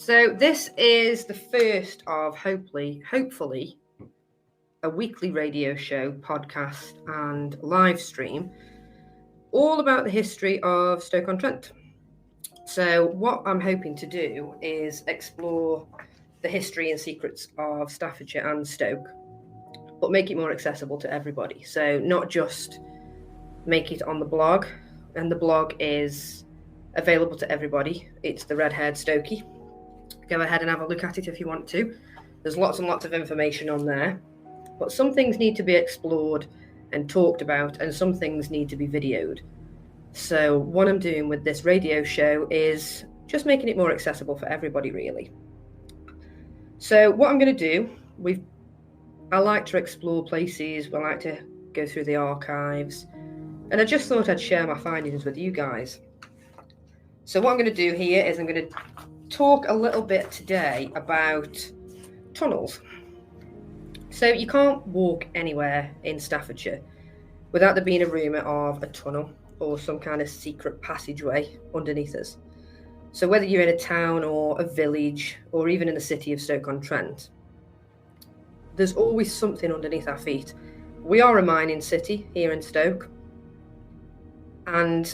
So this is the first of hopefully a weekly radio show, podcast and live stream all about the history of Stoke-on-Trent. So what I'm hoping to do is explore the history and secrets of Staffordshire and Stoke, but make it more accessible to everybody. So not just make it on the blog, and the blog is available to everybody. It's the Red-Haired Stokie. Go ahead and have a look at it if you want to. There's lots and lots of information on there, but some things need to be explored and talked about, and some things need to be videoed. So what I'm doing with this radio show is just making it more accessible for everybody, really. So what I'm going to do, I like to explore places, I like to go through the archives, and I just thought I'd share my findings with you guys. So what I'm going to do here is I'm going to talk a little bit today about tunnels. So you can't walk anywhere in Staffordshire without there being a rumour of a tunnel or some kind of secret passageway underneath us. So whether you're in a town or a village or even in the city of Stoke-on-Trent, there's always something underneath our feet. We are a mining city here in Stoke, and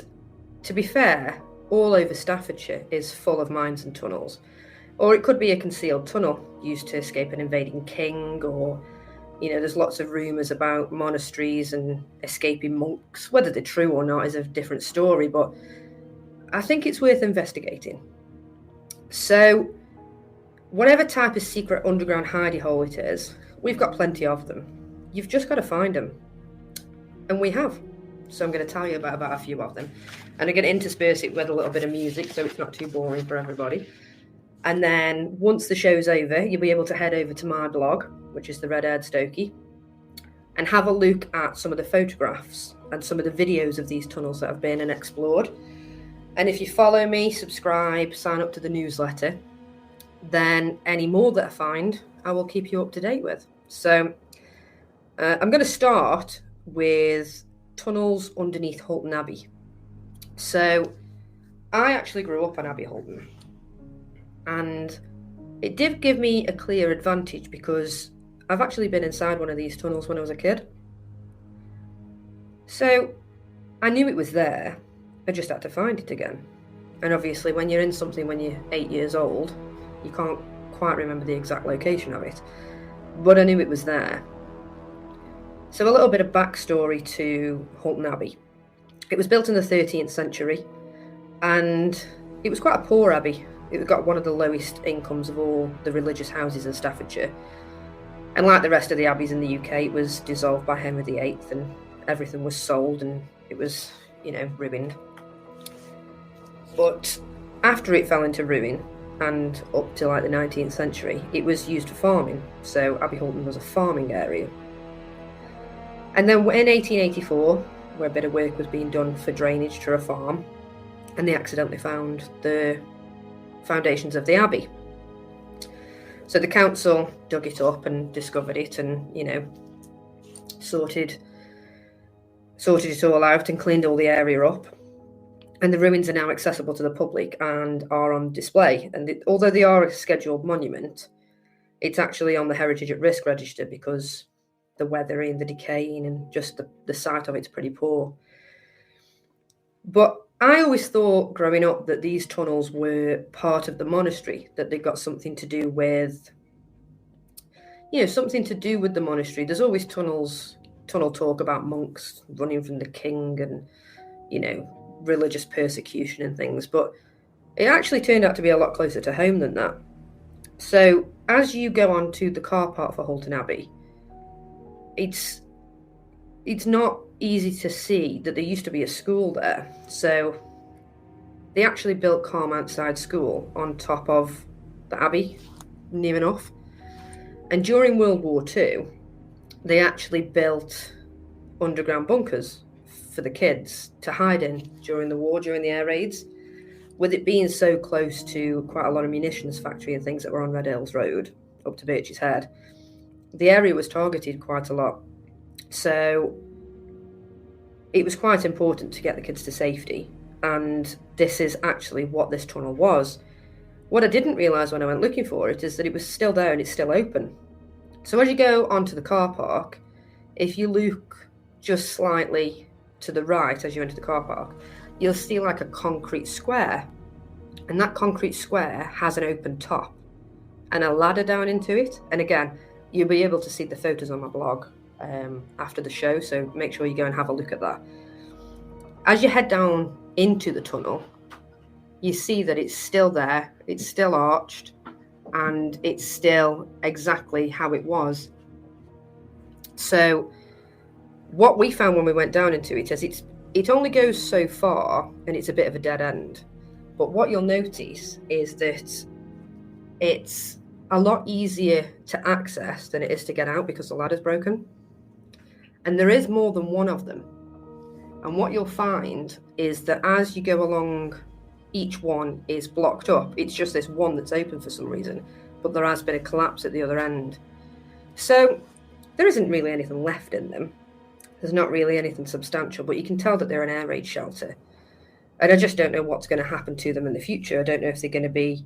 to be fair, all over Staffordshire is full of mines and tunnels. Or it could be a concealed tunnel used to escape an invading king, or, there's lots of rumours about monasteries and escaping monks. Whether they're true or not is a different story, but I think it's worth investigating. So, whatever type of secret underground hidey hole it is, we've got plenty of them. You've just got to find them. And we have. So I'm going to tell you about a few of them. And I'm going to intersperse it with a little bit of music so it's not too boring for everybody. And then once the show's over, you'll be able to head over to my blog, which is the Red-Haired Stokie, and have a look at some of the photographs and some of the videos of these tunnels that have been and explored. And if you follow me, subscribe, sign up to the newsletter, then any more that I find, I will keep you up to date with. So I'm going to start with tunnels underneath Hulton Abbey. So I actually grew up on Abbey Hulton, and it did give me a clear advantage because I've actually been inside one of these tunnels when I was a kid. So I knew it was there, I just had to find it again. And obviously when you're in something when you're 8 years old, you can't quite remember the exact location of it, but I knew it was there. So a little bit of backstory to Hulton Abbey. It was built in the 13th century, and it was quite a poor abbey. It got one of the lowest incomes of all the religious houses in Staffordshire. And like the rest of the abbeys in the UK, it was dissolved by Henry VIII, and everything was sold, and it was, ruined. But after it fell into ruin, and up to like the 19th century, it was used for farming. So Abbey Hulton was a farming area. And then in 1884, where a bit of work was being done for drainage to a farm, and they accidentally found the foundations of the abbey. So the council dug it up and discovered it, and sorted it all out and cleaned all the area up. And the ruins are now accessible to the public and are on display. And although they are a scheduled monument, it's actually on the Heritage at Risk register because the weathering, the decaying, and just the sight of it's pretty poor. But I always thought growing up that these tunnels were part of the monastery, that they got something to do with, something to do with the monastery. There's always tunnel talk about monks running from the king and, religious persecution and things. But it actually turned out to be a lot closer to home than that. So as you go on to the car park for Hulton Abbey, it's not easy to see that there used to be a school there. So they actually built Carmountide School on top of the abbey, near enough. And during World War II, they actually built underground bunkers for the kids to hide in during the war, during the air raids. With it being so close to quite a lot of munitions factory and things that were on Red Hills Road up to Birch's Head, the area was targeted quite a lot. So it was quite important to get the kids to safety. And this is actually what this tunnel was What I didn't realise when I went looking for it is that it was still there and it's still open. So as you go onto the car park, if you look just slightly to the right as you enter the car park, you'll see like a concrete square. And that concrete square has an open top and a ladder down into it. And again, you'll be able to see the photos on my blog after the show, so make sure you go and have a look at that. As you head down into the tunnel, you see that it's still there, it's still arched, and it's still exactly how it was. So what we found when we went down into it is it only goes so far and it's a bit of a dead end. But what you'll notice is that it's a lot easier to access than it is to get out because the ladder's broken. And there is more than one of them. And what you'll find is that as you go along, each one is blocked up. It's just this one that's open for some reason, but there has been a collapse at the other end. So there isn't really anything left in them. There's not really anything substantial, but you can tell that they're an air raid shelter. And I just don't know what's going to happen to them in the future. I don't know if they're going to be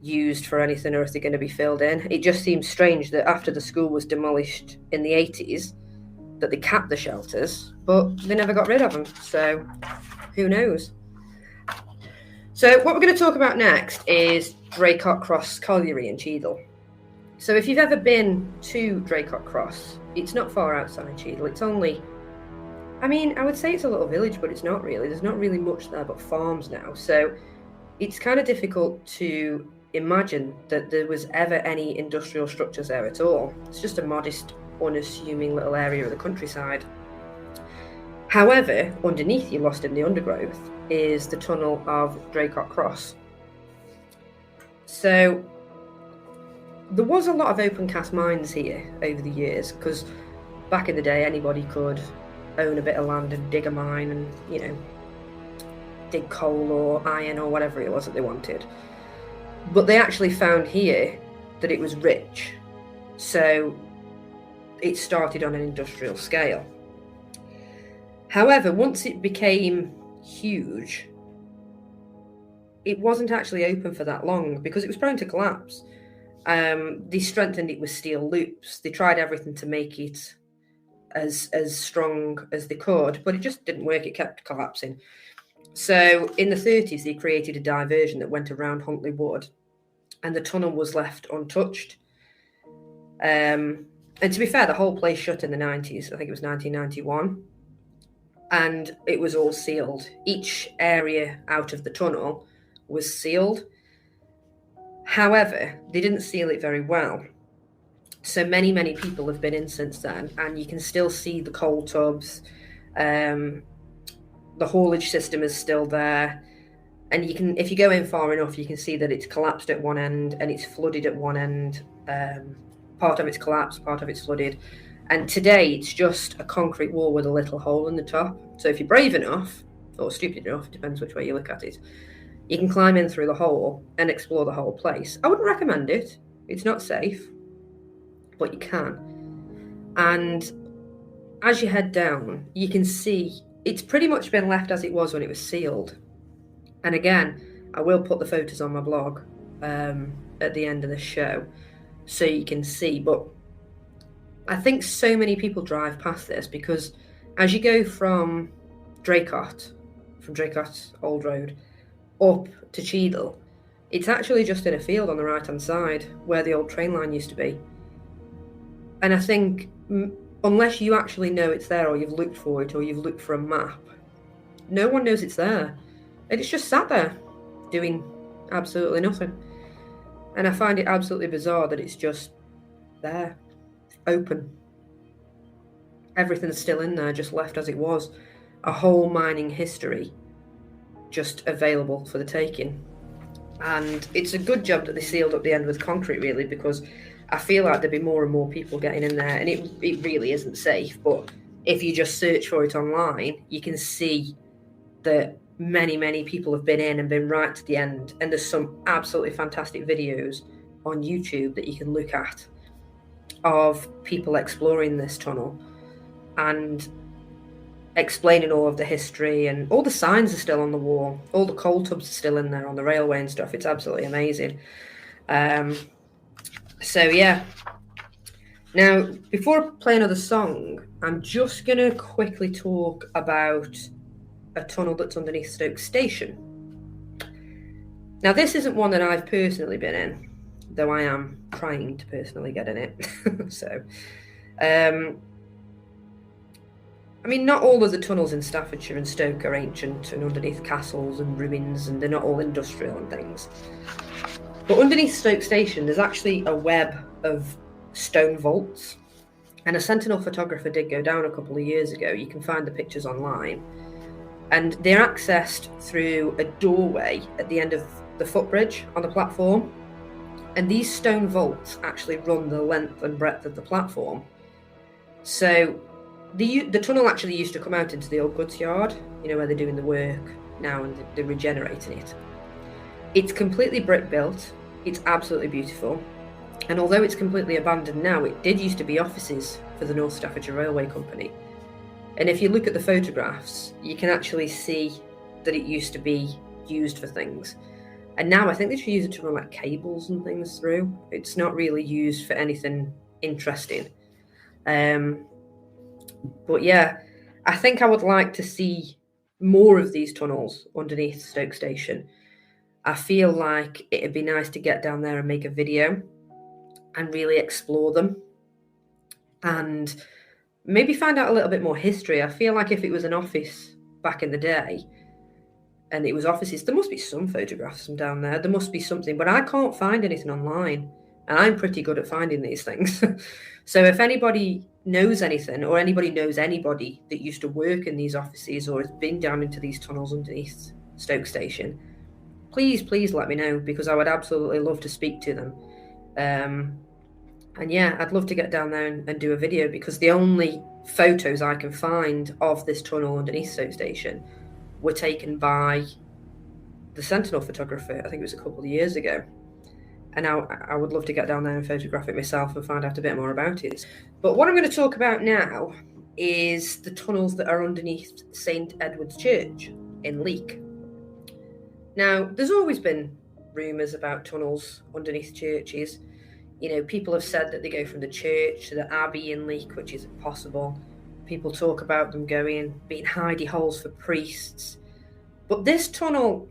used for anything or if they're going to be filled in. It just seems strange that after the school was demolished in the 80s, that they capped the shelters, but they never got rid of them. So who knows? So what we're going to talk about next is Draycott Cross Colliery in Cheadle. So if you've ever been to Draycott Cross, it's not far outside Cheadle. It's only, I would say it's a little village, but it's not really. There's not really much there but farms now. So it's kind of difficult to imagine that there was ever any industrial structures there at all. It's just a modest, unassuming little area of the countryside. However, underneath you, lost in the undergrowth, is the tunnel of Draycott Cross. So there was a lot of open cast mines here over the years, because back in the day anybody could own a bit of land and dig a mine and, dig coal or iron or whatever it was that they wanted. But they actually found here that it was rich, so it started on an industrial scale. However, once it became huge, it wasn't actually open for that long because it was prone to collapse. They strengthened it with steel loops. They tried everything to make it as strong as they could, but it just didn't work. It kept collapsing. So in the 30s, they created a diversion that went around Huntley Wood, and the tunnel was left untouched. And to be fair, the whole place shut in the 90s. I think it was 1991. And it was all sealed. Each area out of the tunnel was sealed. However, they didn't seal it very well. So many people have been in since then, and you can still see the coal tubs. The haulage system is still there. And you can, if you go in far enough, you can see that it's collapsed at one end and it's flooded at one end. Part of it's collapsed, part of it's flooded. And today it's just a concrete wall with a little hole in the top. So if you're brave enough, or stupid enough, depends which way you look at it, you can climb in through the hole and explore the whole place. I wouldn't recommend it. It's not safe, but you can. And as you head down, you can see it's pretty much been left as it was when it was sealed. And again, I will put the photos on my blog at the end of the show so you can see. But I think so many people drive past this because as you go from Draycott Old Road, up to Cheadle, it's actually just in a field on the right-hand side where the old train line used to be. And I think unless you actually know it's there, or you've looked for it, or you've looked for a map, no one knows it's there. And it's just sat there doing absolutely nothing. And I find it absolutely bizarre that it's just there, open. Everything's still in there, just left as it was. A whole mining history just available for the taking. And it's a good job that they sealed up the end with concrete, really, because I feel like there'd be more and more people getting in there, and it really isn't safe. But if you just search for it online, you can see that many people have been in and been right to the end. And there's some absolutely fantastic videos on YouTube that you can look at of people exploring this tunnel. And explaining all of the history, and all the signs are still on the wall. All the coal tubs are still in there on the railway and stuff. It's absolutely amazing. So yeah. Now, before I play another song, I'm just going to quickly talk about a tunnel that's underneath Stoke Station. Now, this isn't one that I've personally been in, though I am trying to personally get in it. So, I mean, not all of the tunnels in Staffordshire and Stoke are ancient and underneath castles and ruins, and they're not all industrial and things. But underneath Stoke Station, there's actually a web of stone vaults. And a Sentinel photographer did go down a couple of years ago. You can find the pictures online. And they're accessed through a doorway at the end of the footbridge on the platform. And these stone vaults actually run the length and breadth of the platform. So the tunnel actually used to come out into the old goods yard, where they're doing the work now and they're regenerating it. It's completely brick built. It's absolutely beautiful. And although it's completely abandoned now, it did used to be offices for the North Staffordshire Railway Company. And if you look at the photographs, you can actually see that it used to be used for things. And now I think they should use it to run like cables and things through. It's not really used for anything interesting. But yeah, I think I would like to see more of these tunnels underneath Stoke Station. I feel like it'd be nice to get down there and make a video and really explore them and maybe find out a little bit more history. I feel like if it was an office back in the day and it was offices, there must be some photographs from down there. There must be something, but I can't find anything online. And I'm pretty good at finding these things. So if anybody knows anything, or anybody knows anybody that used to work in these offices or has been down into these tunnels underneath Stoke Station, please let me know, because I would absolutely love to speak to them. And yeah, I'd love to get down there and do a video, because the only photos I can find of this tunnel underneath Stoke Station were taken by the Sentinel photographer. I think it was a couple of years ago. And I would love to get down there and photograph it myself and find out a bit more about it. But what I'm going to talk about now is the tunnels that are underneath St Edward's Church in Leek. Now, there's always been rumours about tunnels underneath churches. People have said that they go from the church to the abbey in Leek, which isn't possible. People talk about them being hidey holes for priests. But this tunnel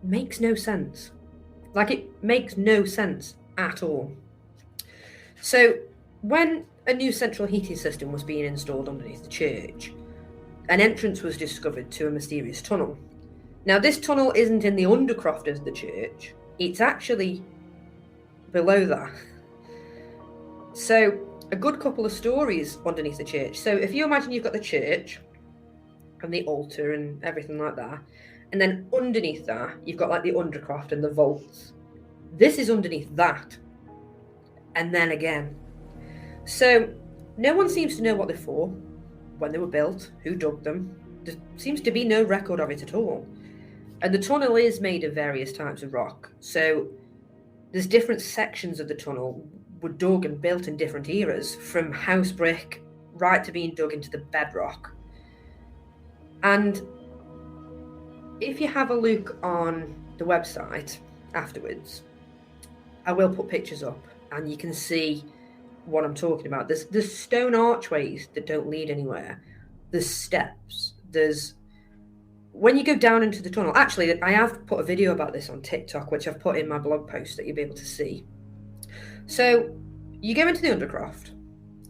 makes no sense. It makes no sense at all. So when a new central heating system was being installed underneath the church, an entrance was discovered to a mysterious tunnel. Now, this tunnel isn't in the undercroft of the church. It's actually below that. So a good couple of stories underneath the church. So if you imagine you've got the church and the altar and everything like that, and then underneath that, you've got like the undercroft and the vaults. This is underneath that. And then again. So no one seems to know what they're for, when they were built, who dug them. There seems to be no record of it at all. And the tunnel is made of various types of rock. So there's different sections of the tunnel were dug and built in different eras, from house brick right to being dug into the bedrock. And if you have a look on the website afterwards, I will put pictures up and you can see what I'm talking about. There's stone archways that don't lead anywhere. There's steps. When you go down into the tunnel, actually, I have put a video about this on TikTok, which I've put in my blog post that you'll be able to see. So you go into the undercroft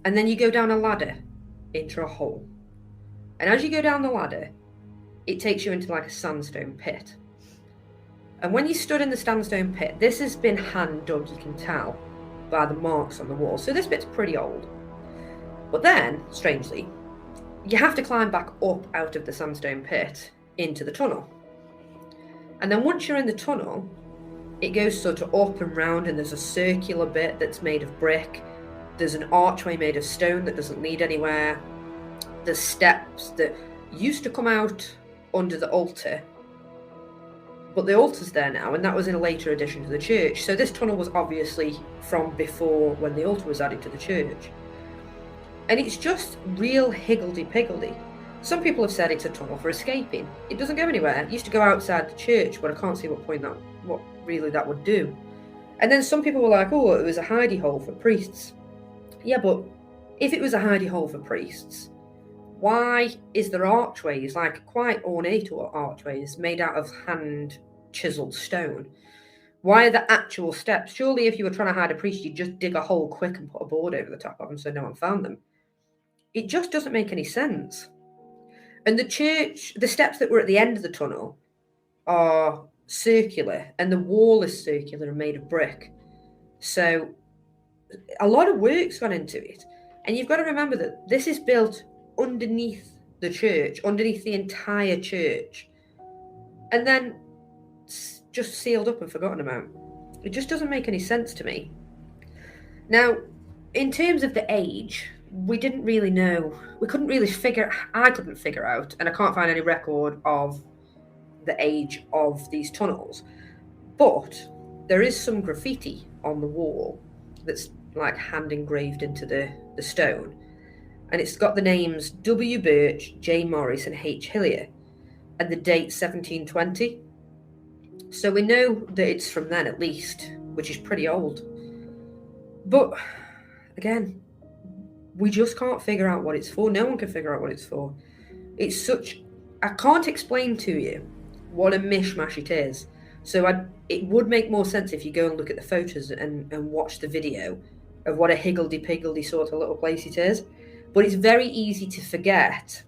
and then you go down a ladder into a hole. And as you go down the ladder, it takes you into like a sandstone pit. And when you stood in the sandstone pit, this has been hand dug, you can tell by the marks on the wall. So this bit's pretty old. But then, strangely, you have to climb back up out of the sandstone pit into the tunnel. And then once you're in the tunnel, it goes sort of up and round, and there's a circular bit that's made of brick. There's an archway made of stone that doesn't lead anywhere. There's steps that used to come out under the altar, but the altar's there now, and that was in a later addition to the church. So this tunnel was obviously from before, when the altar was added to the church. And it's just real higgledy-piggledy. Some people have said it's a tunnel for escaping. It doesn't go anywhere. It used to go outside the church, but I can't see what really that would do. And then some people were like, oh, it was a hidey hole for priests. Yeah, but if it was a hidey hole for priests, why is there archways, like quite ornate archways, made out of hand-chiselled stone? Why are there actual steps? Surely if you were trying to hide a priest, you'd just dig a hole quick and put a board over the top of them so no one found them. It just doesn't make any sense. And the church, the steps that were at the end of the tunnel are circular, and the wall is circular and made of brick. So a lot of work's gone into it. And you've got to remember that this is built underneath the church, underneath the entire church, and then just sealed up and forgotten about. It just doesn't make any sense to me. Now, in terms of the age, we didn't really know. I couldn't figure out, and I can't find any record of the age of these tunnels. But there is some graffiti on the wall that's like hand engraved into the stone. And it's got the names W. Birch, J. Morris, and H. Hillier, and the date 1720. So we know that it's from then at least, which is pretty old. But again, we just can't figure out what it's for. No one can figure out what it's for. I can't explain to you what a mishmash it is. So it would make more sense if you go and look at the photos and watch the video of what a higgledy-piggledy sort of little place it is. But it's very easy to forget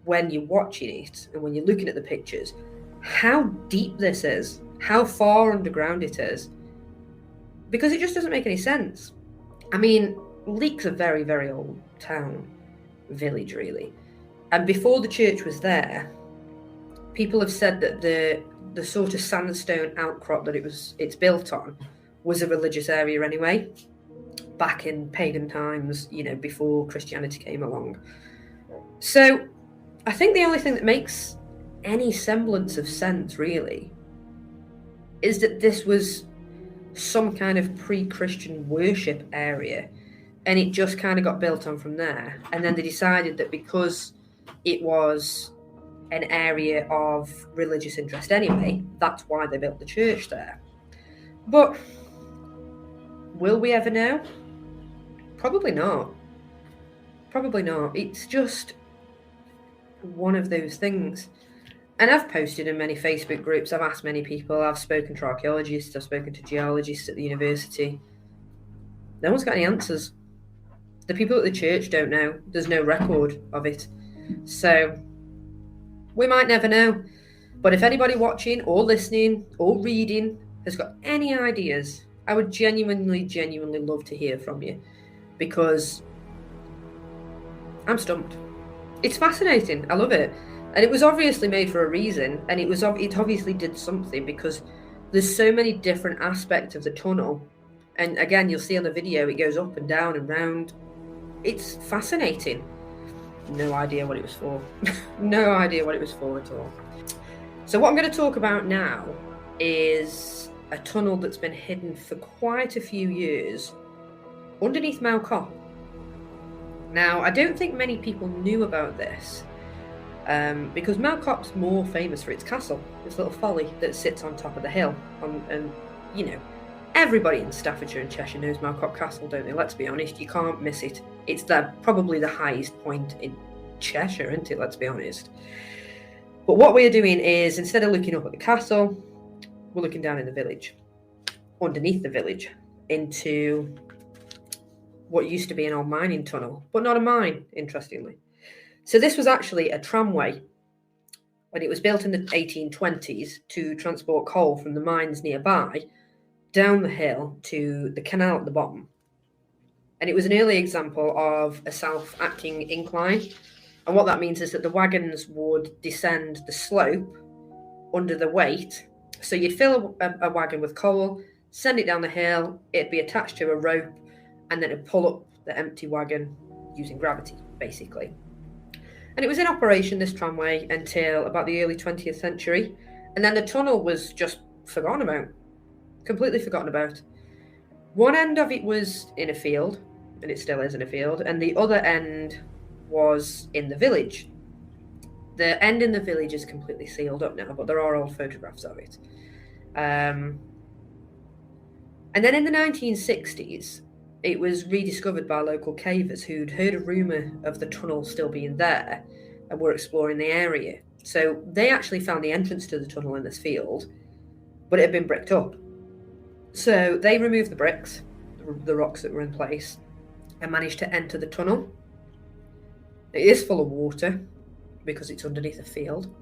when you're watching it and when you're looking at the pictures how deep this is, how far underground it is, because it just doesn't make any sense. I mean, Leek's a very, very old village, really. And before the church was there, people have said that the sort of sandstone outcrop that it's built on was a religious area anyway, back in pagan times, before Christianity came along. So I think the only thing that makes any semblance of sense, really, is that this was some kind of pre-Christian worship area, and it just kind of got built on from there. And then they decided that because it was an area of religious interest anyway, that's why they built the church there. But will we ever know? Probably not. It's just one of those things. And I've posted in many Facebook groups, I've asked many people, I've spoken to archaeologists, I've spoken to geologists at the university. No one's got any answers. The people at the church don't know. There's no record of it. So we might never know. But if anybody watching or listening or reading has got any ideas, I would genuinely love to hear from you, because I'm stumped. It's fascinating. I love it. And it was obviously made for a reason, and it obviously did something, because there's so many different aspects of the tunnel. And again, you'll see on the video, it goes up and down and round. It's fascinating. No idea what it was for. No idea what it was for at all. So what I'm going to talk about now is a tunnel that's been hidden for quite a few years underneath Mount Cop. Now, I don't think many people knew about this, because Mount Cop's more famous for its castle, this little folly that sits on top of the hill. And everybody in Staffordshire and Cheshire knows Mount Cop Castle, don't they? Let's be honest, you can't miss it. It's probably the highest point in Cheshire, isn't it? Let's be honest. But what we're doing is, instead of looking up at the castle, we're looking down in the village, underneath the village, into what used to be an old mining tunnel, but not a mine, interestingly. So this was actually a tramway, and it was built in the 1820s to transport coal from the mines nearby down the hill to the canal at the bottom. And it was an early example of a self-acting incline. And what that means is that the wagons would descend the slope under the weight. So you'd fill a wagon with coal, send it down the hill, it'd be attached to a rope, and then it'd pull up the empty wagon using gravity, basically. And it was in operation, this tramway, until about the early 20th century. And then the tunnel was just forgotten about, completely forgotten about. One end of it was in a field, and it still is in a field, and the other end was in the village. The end in the village is completely sealed up now, but there are old photographs of it. And then in the 1960s, it was rediscovered by local cavers who'd heard a rumour of the tunnel still being there and were exploring the area. So they actually found the entrance to the tunnel in this field, but it had been bricked up. So they removed the bricks, the rocks that were in place, and managed to enter the tunnel. It is full of water because it's underneath a field,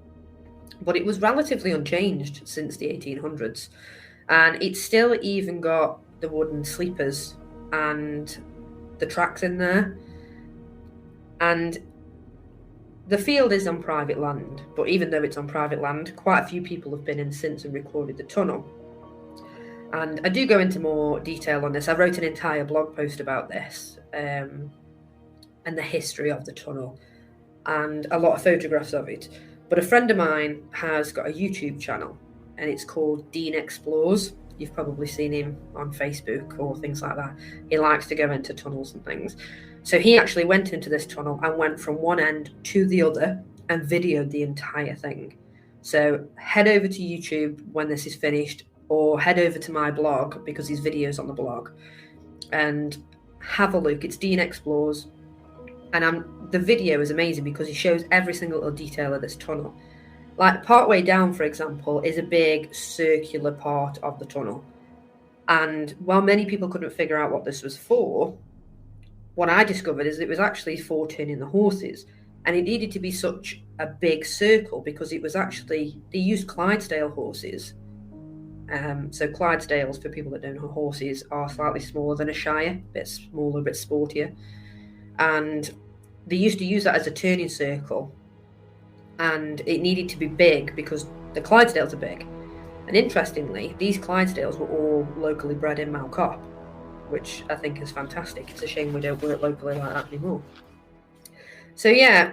but it was relatively unchanged since the 1800s. And it's still even got the wooden sleepers and the tracks in there. And the field is on private land, but even though it's on private land, quite a few people have been in since and recorded the tunnel. And I do go into more detail on this. I wrote an entire blog post about this and the history of the tunnel and a lot of photographs of it. But a friend of mine has got a YouTube channel and it's called Dean Explores. You've probably seen him on Facebook or things like that. He likes to go into tunnels and things. So he actually went into this tunnel and went from one end to the other and videoed the entire thing. So head over to YouTube when this is finished, or head over to my blog because his video's on the blog, and have a look. It's Dean Explores. And the video is amazing because he shows every single little detail of this tunnel. Like partway down, for example, is a big circular part of the tunnel. And while many people couldn't figure out what this was for, what I discovered is it was actually for turning the horses. And it needed to be such a big circle because it was actually, they used Clydesdale horses. So Clydesdales, for people that don't know horses, are slightly smaller than a Shire, a bit smaller, a bit sportier. And they used to use that as a turning circle. And it needed to be big because the Clydesdales are big. And interestingly, these Clydesdales were all locally bred in Malcop, which I think is fantastic. It's a shame we don't work locally like that anymore. So yeah,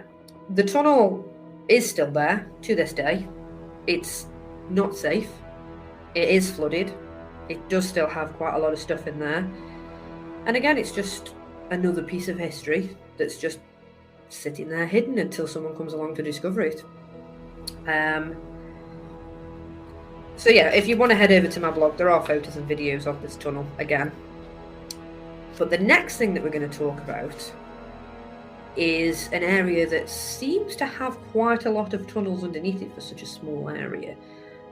the tunnel is still there to this day. It's not safe. It is flooded. It does still have quite a lot of stuff in there. And again, it's just another piece of history that's just sitting there hidden until someone comes along to discover it. So yeah, if you want to head over to my blog, there are photos and videos of this tunnel again. But the next thing that we're going to talk about is an area that seems to have quite a lot of tunnels underneath it for such a small area.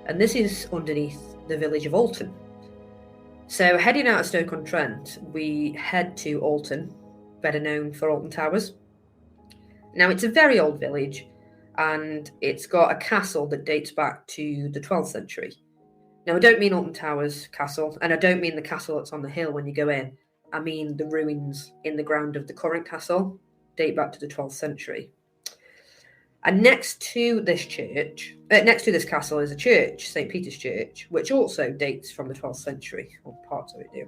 And this is underneath the village of Alton. So heading out of Stoke-on-Trent, we head to Alton, better known for Alton Towers. Now, it's a very old village, and it's got a castle that dates back to the 12th century. Now, I don't mean Alton Towers Castle, and I don't mean the castle that's on the hill when you go in. I mean the ruins in the ground of the current castle date back to the 12th century. And next to this castle is a church, St. Peter's Church, which also dates from the 12th century, or parts of it do.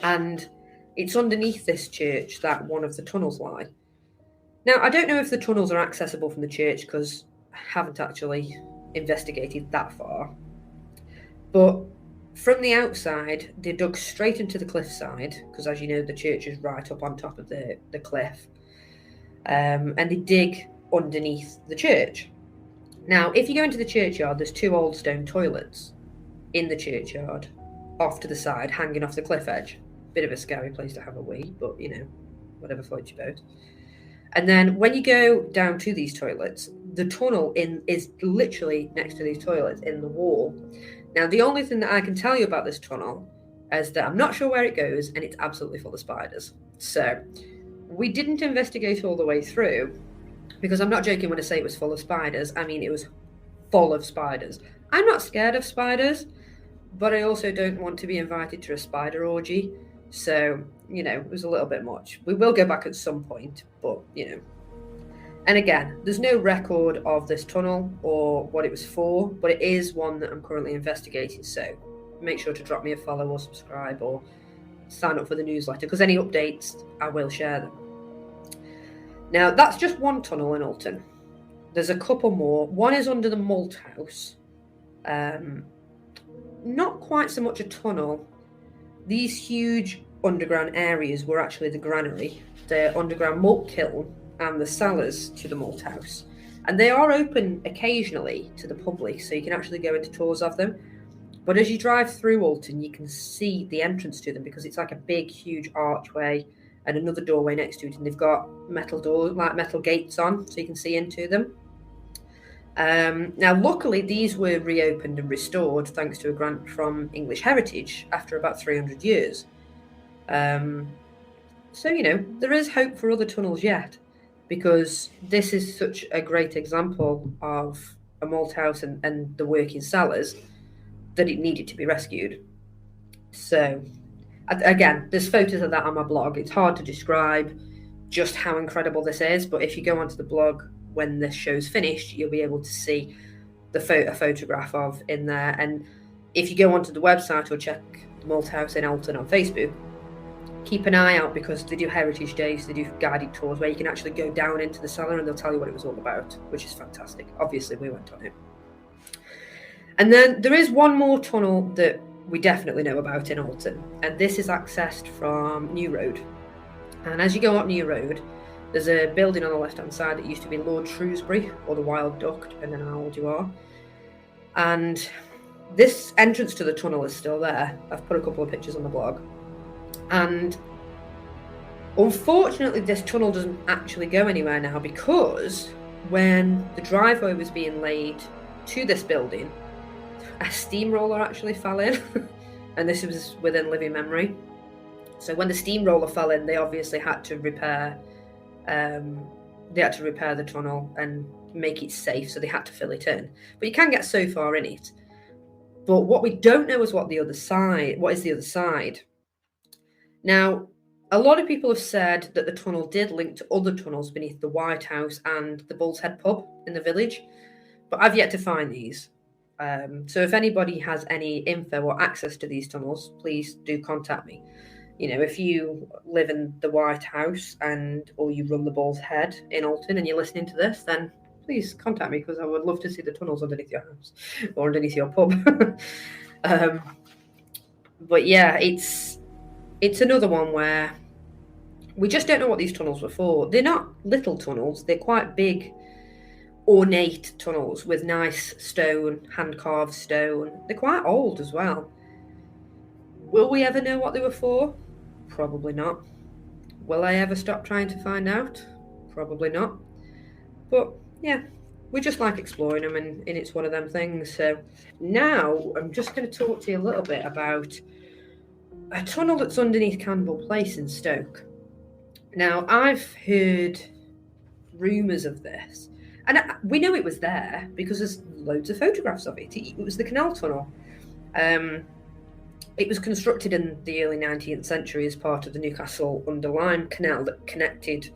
And it's underneath this church that one of the tunnels lie. Now, I don't know if the tunnels are accessible from the church because I haven't actually investigated that far. But from the outside, they dug straight into the cliffside, because as you know, the church is right up on top of the cliff. And they dig underneath the church. Now, if you go into the churchyard, there's two old stone toilets in the churchyard, off to the side, hanging off the cliff edge. Bit of a scary place to have a wee, but you know, whatever floats your boat. And then when you go down to these toilets, the tunnel is literally next to these toilets in the wall. Now, the only thing that I can tell you about this tunnel is that I'm not sure where it goes, and it's absolutely full of spiders. So we didn't investigate all the way through, because I'm not joking when I say it was full of spiders. I mean, it was full of spiders. I'm not scared of spiders, but I also don't want to be invited to a spider orgy. So, you know, it was a little bit much. We will go back at some point, but, you know. And again, there's no record of this tunnel or what it was for, but it is one that I'm currently investigating. So make sure to drop me a follow or subscribe or sign up for the newsletter, because any updates, I will share them. Now, that's just one tunnel in Alton. There's a couple more. One is under the malt house. Not quite so much a tunnel. These huge underground areas were actually the granary, the underground malt kiln, and the cellars to the malt house. And they are open occasionally to the public, so you can actually go into tours of them. But as you drive through Alton, you can see the entrance to them because it's like a big, huge archway and another doorway next to it. And they've got metal doors, like metal gates on, so you can see into them. Now, luckily, these were reopened and restored thanks to a grant from English Heritage after about 300 years. So, there is hope for other tunnels yet, because this is such a great example of a malt house and the working cellars that it needed to be rescued. So, again, there's photos of that on my blog. It's hard to describe just how incredible this is, but if you go onto the blog when this show's finished, you'll be able to see a photograph of in there. And if you go onto the website or check the Malt House in Alton on Facebook, keep an eye out, because they do heritage days, they do guided tours where you can actually go down into the cellar and they'll tell you what it was all about, which is fantastic. Obviously, we went on it. And then there is one more tunnel that we definitely know about in Alton, and this is accessed from New Road. And as you go up New Road, there's a building on the left-hand side that used to be Lord Shrewsbury, or the Wild Duck, depending on how old you are. And this entrance to the tunnel is still there. I've put a couple of pictures on the blog. And unfortunately, this tunnel doesn't actually go anywhere now, because when the driveway was being laid to this building, a steamroller actually fell in. And this was within living memory. So when the steamroller fell in, they obviously had to repair the tunnel and make it safe, so they had to fill it in. But you can get so far in it. But what we don't know is what is the other side. Now, a lot of people have said that the tunnel did link to other tunnels beneath the White House and the Bull's Head pub in the village, but I've yet to find these. So if anybody has any info or access to these tunnels, please do contact me. If you live in the White House or you run the Bull's Head in Alton and you're listening to this, then please contact me, because I would love to see the tunnels underneath your house or underneath your pub. But yeah, it's another one where we just don't know what these tunnels were for. They're not little tunnels. They're quite big, ornate tunnels with nice stone, hand-carved stone. They're quite old as well. Will we ever know what they were for? Probably not. Will I ever stop trying to find out? Probably not. But yeah, we just like exploring them, and it's one of them things. So now I'm just going to talk to you a little bit about a tunnel that's underneath Campbell Place in Stoke. Now, I've heard rumours of this, and we know it was there because there's loads of photographs of it. It was the canal tunnel. It was constructed in the early 19th century as part of the Newcastle-under-Lyme Canal that connected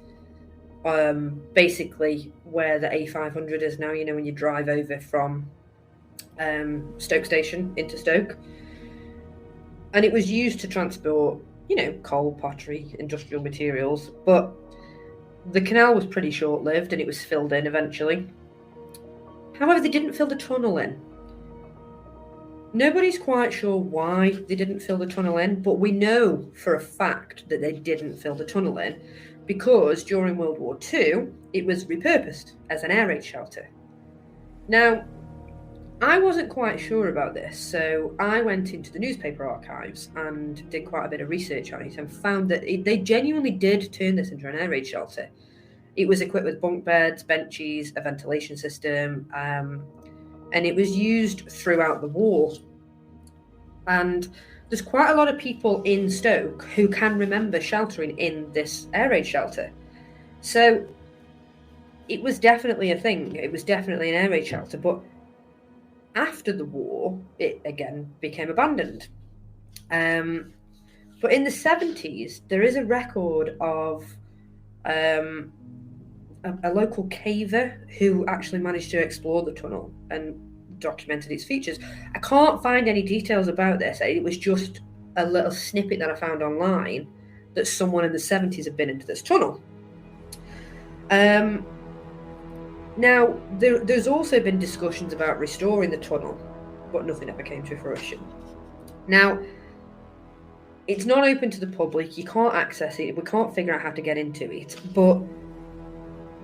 basically where the A500 is now, when you drive over from Stoke Station into Stoke. And it was used to transport, coal, pottery, industrial materials. But the canal was pretty short-lived and it was filled in eventually. However, they didn't fill the tunnel in. Nobody's quite sure why they didn't fill the tunnel in, but we know for a fact that they didn't fill the tunnel in because during World War II, it was repurposed as an air raid shelter. Now, I wasn't quite sure about this, so I went into the newspaper archives and did quite a bit of research on it and found that they genuinely did turn this into an air raid shelter. It was equipped with bunk beds, benches, a ventilation system, and it was used throughout the war. And there's quite a lot of people in Stoke who can remember sheltering in this air raid shelter. So it was definitely a thing. It was definitely an air raid shelter. But after the war, it again became abandoned. But in the 70s, there is a record of a local caver who actually managed to explore the tunnel and documented its features. I can't find any details about this. It was just a little snippet that I found online that someone in the 70s had been into this tunnel. Now, there's also been discussions about restoring the tunnel, but nothing ever came to fruition. Now, it's not open to the public. You can't access it. We can't figure out how to get into it. But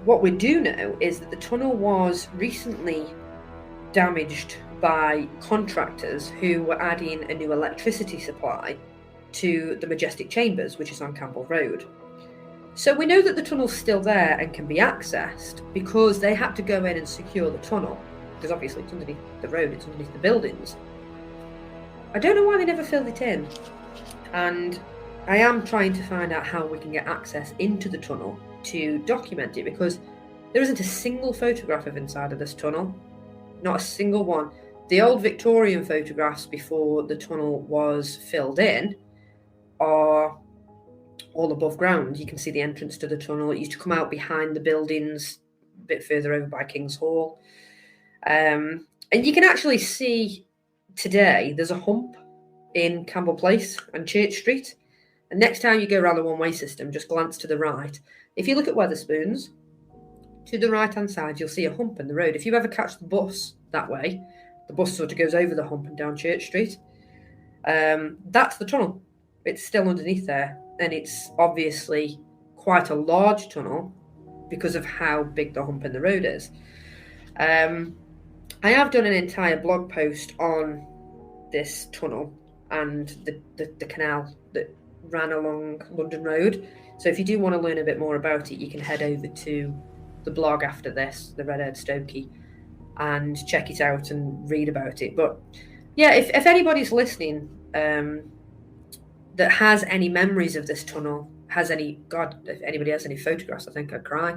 what we do know is that the tunnel was recently damaged by contractors who were adding a new electricity supply to the Majestic Chambers, which is on Campbell Road. So we know that the tunnel's still there and can be accessed because they had to go in and secure the tunnel, because obviously it's underneath the road, it's underneath the buildings. I don't know why they never filled it in, and I am trying to find out how we can get access into the tunnel to document it, because there isn't a single photograph of inside of this tunnel, not a single one. The old Victorian photographs before the tunnel was filled in are all above ground. You can see the entrance to the tunnel. It used to come out behind the buildings, a bit further over by King's Hall. And you can actually see today there's a hump in Campbell Place and Church Street. And next time you go around the one-way system, just glance to the right. If you look at Wetherspoons, to the right-hand side, you'll see a hump in the road. If you ever catch the bus that way, the bus sort of goes over the hump and down Church Street. That's the tunnel. It's still underneath there. And it's obviously quite a large tunnel because of how big the hump in the road is. I have done an entire blog post on this tunnel and the canal that ran along London Road. So if you do want to learn a bit more about it, you can head over to the blog after this, the Red-Haired Stokie, and check it out and read about it. But yeah, if anybody's listening that has any memories of this tunnel, if anybody has any photographs, I think I'd cry.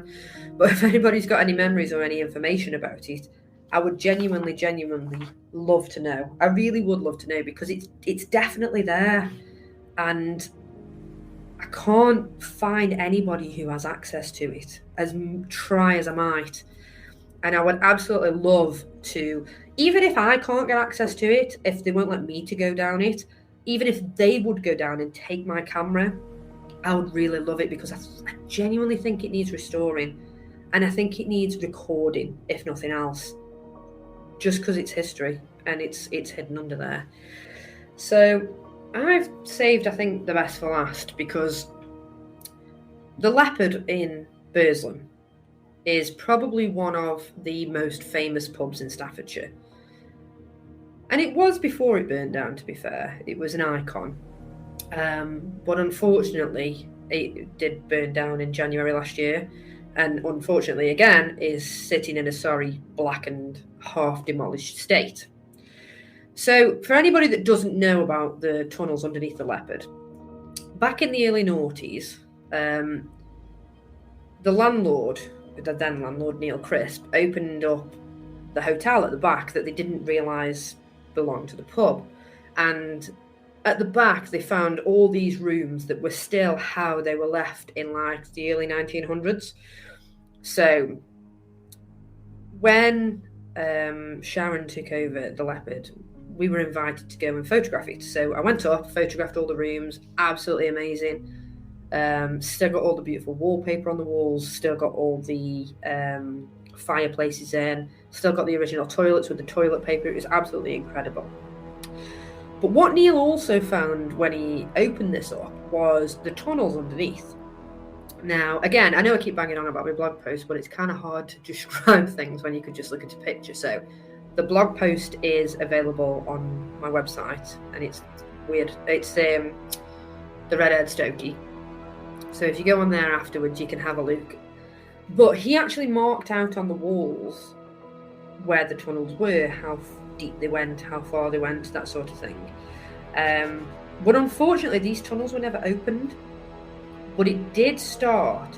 But if anybody's got any memories or any information about it, I would genuinely love to know. I really would love to know, because it's definitely there. And I can't find anybody who has access to it, try as I might. And I would absolutely love to, even if I can't get access to it, if they won't let me to go down it, even if they would go down and take my camera, I would really love it, because I genuinely think it needs restoring. And I think it needs recording, if nothing else, just because it's history and it's hidden under there. So I've saved, I think, the best for last, because the Leopard in Burslem is probably one of the most famous pubs in Staffordshire. And it was before it burned down, to be fair. It was an icon. But unfortunately, it did burn down in January last year. And unfortunately, again, is sitting in a sorry, blackened, half-demolished state. So for anybody that doesn't know about the tunnels underneath the Leopard, back in the early noughties, the then landlord, Neil Crisp, opened up the hotel at the back that they didn't realise belonged to the pub. And at the back, they found all these rooms that were still how they were left in like the early 1900s. So when Sharon took over the Leopard, we were invited to go and photograph it. So I went up, photographed all the rooms, absolutely amazing. Still got all the beautiful wallpaper on the walls, still got all the fireplaces in, still got the original toilets with the toilet paper. It was absolutely incredible. But what Neil also found when he opened this up was the tunnels underneath. Now, again, I know I keep banging on about my blog post, but it's kind of hard to describe things when you could just look at a picture. So the blog post is available on my website, and it's weird. It's the Red-Haired Stokie. So if you go on there afterwards, you can have a look. But he actually marked out on the walls where the tunnels were, how deep they went, how far they went, that sort of thing. But unfortunately, these tunnels were never opened. But it did start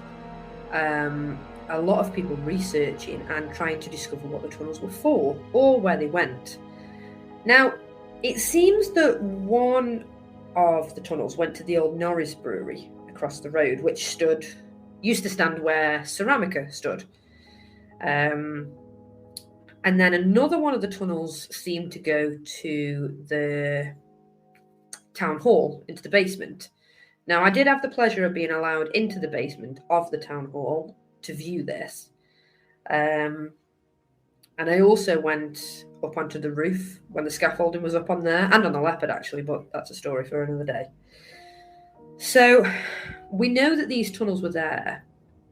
a lot of people researching and trying to discover what the tunnels were for or where they went. Now, it seems that one of the tunnels went to the old Norris Brewery across the road, which used to stand where Ceramica stood. And then another one of the tunnels seemed to go to the town hall, into the basement. Now, I did have the pleasure of being allowed into the basement of the town hall to view this. And I also went up onto the roof when the scaffolding was up on there, and on the Leopard, actually, but that's a story for another day. So we know that these tunnels were there,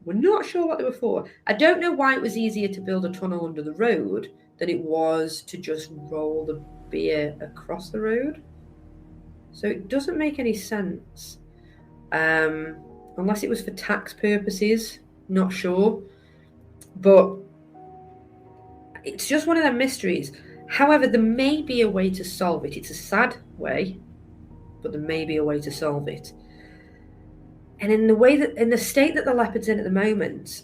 We're not sure what they were for. I don't know why it was easier to build a tunnel under the road than it was to just roll the beer across the road. So it doesn't make any sense. Unless it was for tax purposes, not sure. But it's just one of them mysteries. However, there may be a way to solve it. It's a sad way, but there may be a way to solve it. And in the state that the leopard's in at the moment,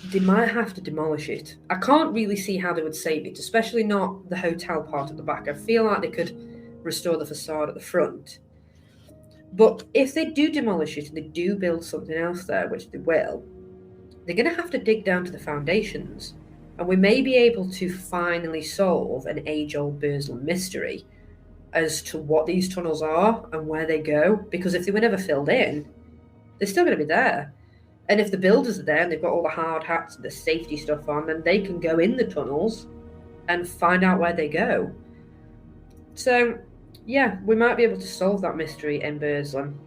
they might have to demolish it. I can't really see how they would save it, especially not the hotel part at the back. I feel like they could restore the facade at the front. But if they do demolish it and they do build something else there, which they will, they're going to have to dig down to the foundations. And we may be able to finally solve an age-old Burslem mystery as to what these tunnels are and where they go. Because if they were never filled in, they're still going to be there. And if the builders are there and they've got all the hard hats and the safety stuff on, then they can go in the tunnels and find out where they go. So, yeah, we might be able to solve that mystery in Burslem.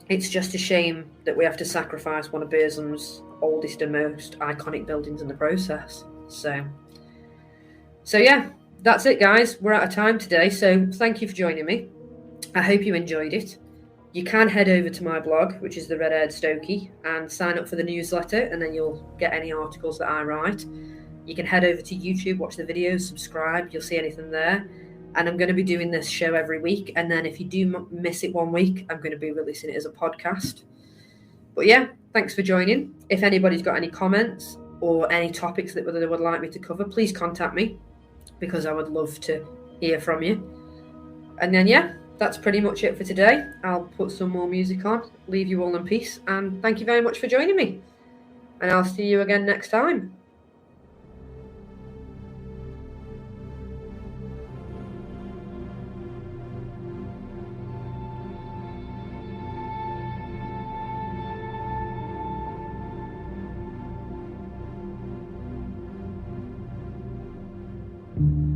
It's just a shame that we have to sacrifice one of Burslem's oldest and most iconic buildings in the process. So yeah, that's it, guys. We're out of time today, so thank you for joining me. I hope you enjoyed it. You can head over to my blog, which is the Red Haired Stokie, and sign up for the newsletter, and then you'll get any articles that I write. You can head over to YouTube, watch the videos, subscribe. You'll see anything there. And I'm going to be doing this show every week. And then if you do miss it one week, I'm going to be releasing it as a podcast. But yeah, thanks for joining. If anybody's got any comments or any topics that they would like me to cover, please contact me, because I would love to hear from you. And then, yeah, that's pretty much it for today. I'll put some more music on, leave you all in peace, and thank you very much for joining me. And I'll see you again next time. Thank you.